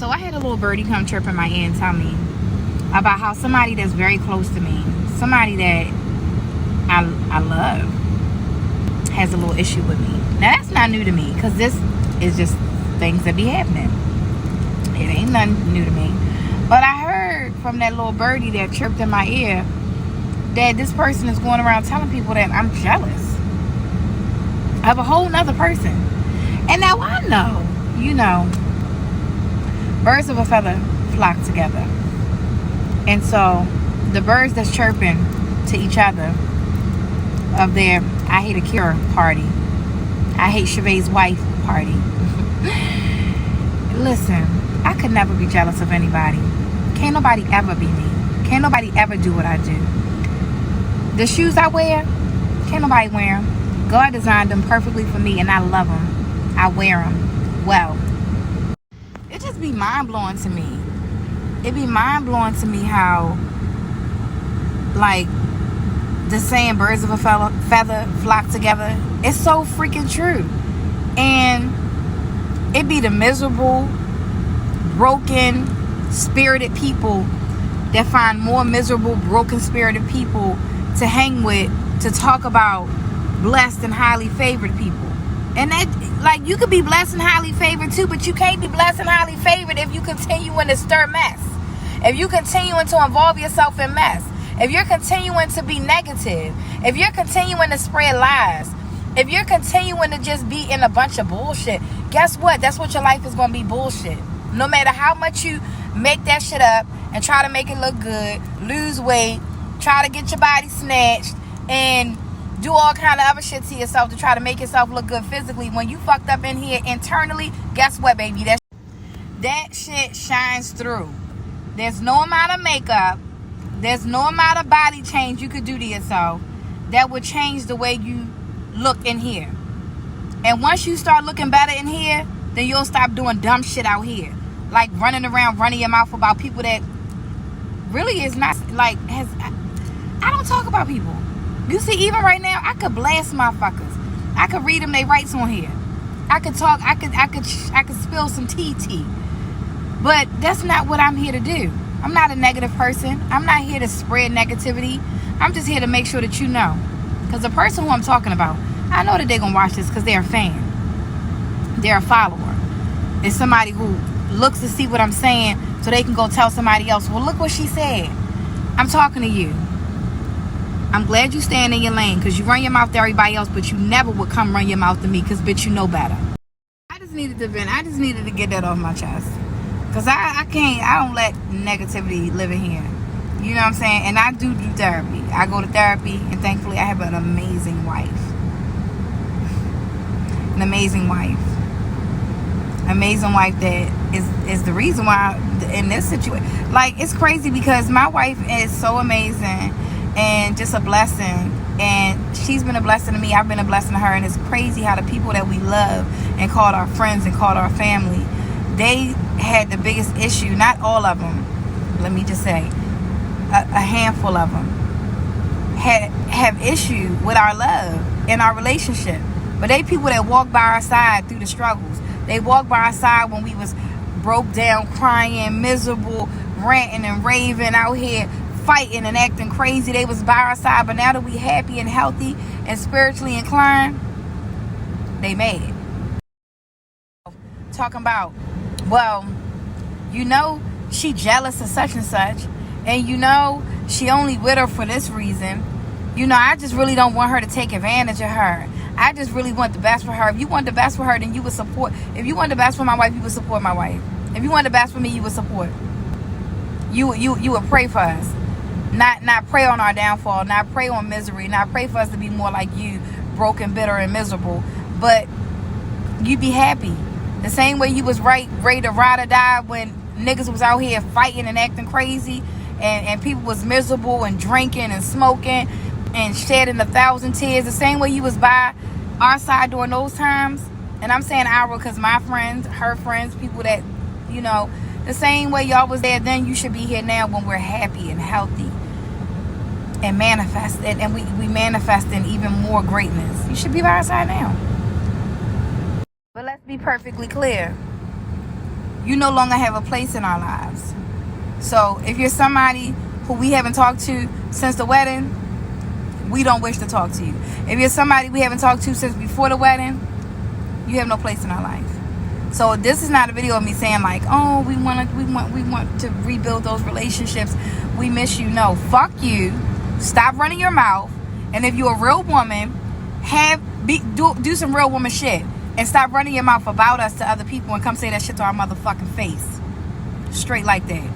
So I had a little birdie come chirp in my ear and tell me about how somebody that's very close to me, somebody that I love, has a little issue with me. Now that's not new to me, because this is just things that be happening. It ain't nothing new to me. But I heard from that little birdie that chirped in my ear that this person is going around telling people that I'm jealous of a whole nother person. And now I know, you know, birds of a feather flock together. And so the birds that's chirping to each other of their I hate a cure party, I hate Chevette's wife party. Listen, I could never be jealous of anybody. Can't nobody ever be me. Can't nobody ever do what I do. The shoes I wear, can't nobody wear them. God designed them perfectly for me, and I love them. I wear them well. It just be mind-blowing to me. It be mind-blowing to me how, like, the saying birds of a feather flock together, it's so freaking true. And it be the miserable, broken, spirited people that find more miserable, broken, spirited people to hang with, to talk about blessed and highly favored people. And that, like, you could be blessed and highly favored too, but you can't be blessed and highly favored if you continuing to stir mess. If you continuing to involve yourself in mess. If you're continuing to be negative. If you're continuing to spread lies. If you're continuing to just be in a bunch of bullshit, guess what? That's what your life is going to be, bullshit. No matter how much you make that shit up and try to make it look good, lose weight, try to get your body snatched, and do all kind of other shit to yourself to try to make yourself look good physically. When you fucked up in here internally, guess what, baby? That shit shines through. There's no amount of makeup, there's no amount of body change you could do to yourself that would change the way you look in here. And once you start looking better in here, then you'll stop doing dumb shit out here. Like running around, running your mouth about people that really is not, like, I don't talk about people. You see, even right now, I could blast motherfuckers. I could read them their rights on here. I could talk, I could spill some tea. But that's not what I'm here to do. I'm not a negative person. I'm not here to spread negativity. I'm just here to make sure that you know. Because the person who I'm talking about, I know that they're going to watch this because they're a fan. They're a follower. It's somebody who looks to see what I'm saying so they can go tell somebody else, well, look what she said. I'm talking to you. I'm glad you stand in your lane, because you run your mouth to everybody else, but you never would come run your mouth to me because, bitch, you know better. I just needed to vent. I just needed to get that off my chest. Because I don't let negativity live in here. You know what I'm saying? And I do therapy. I go to therapy, and thankfully I have an amazing wife. An amazing wife. Amazing wife that is the reason why in this situation. Like, it's crazy because my wife is so amazing and just a blessing. And she's been a blessing to me. I've been a blessing to her. And it's crazy how the people that we love and called our friends and called our family, they had the biggest issue. Not all of them, let me just say, a handful of them have issue with our love and our relationship. But they people that walk by our side through the struggles. They walked by our side when we was broke down, crying, miserable, ranting and raving out here, fighting and acting crazy. They was by our side, but now that we happy and healthy and spiritually inclined, they mad. Talking about, well, you know, she jealous of such and such, and you know, she only with her for this reason. You know, I just really don't want her to take advantage of her. I just really want the best for her. If you want the best for her, then you would support. If you want the best for my wife, you would support my wife. If you want the best for me, you would support. You would pray for us. Not pray on our downfall, not pray on misery, not pray for us to be more like you, broken, bitter, and miserable. But you be happy. The same way you was ready to ride or die when niggas was out here fighting and acting crazy, and people was miserable and drinking and smoking and shedding 1,000 tears. The same way you was by our side during those times. And I'm saying our because my friends, her friends, people that, you know, the same way y'all was there then, you should be here now when we're happy and healthy and manifest, and we manifesting even more greatness. You should be by our side now. But let's be perfectly clear. you no longer have a place in our lives. So if you're somebody who we haven't talked to since the wedding, we don't wish to talk to you. If you're somebody we haven't talked to since before the wedding, you have no place in our life. So this is not a video of me saying like, oh, we want to rebuild those relationships. We miss you. No, fuck you. Stop running your mouth. And if you're a real woman, do some real woman shit. And stop running your mouth about us to other people and come say that shit to our motherfucking face. Straight like that.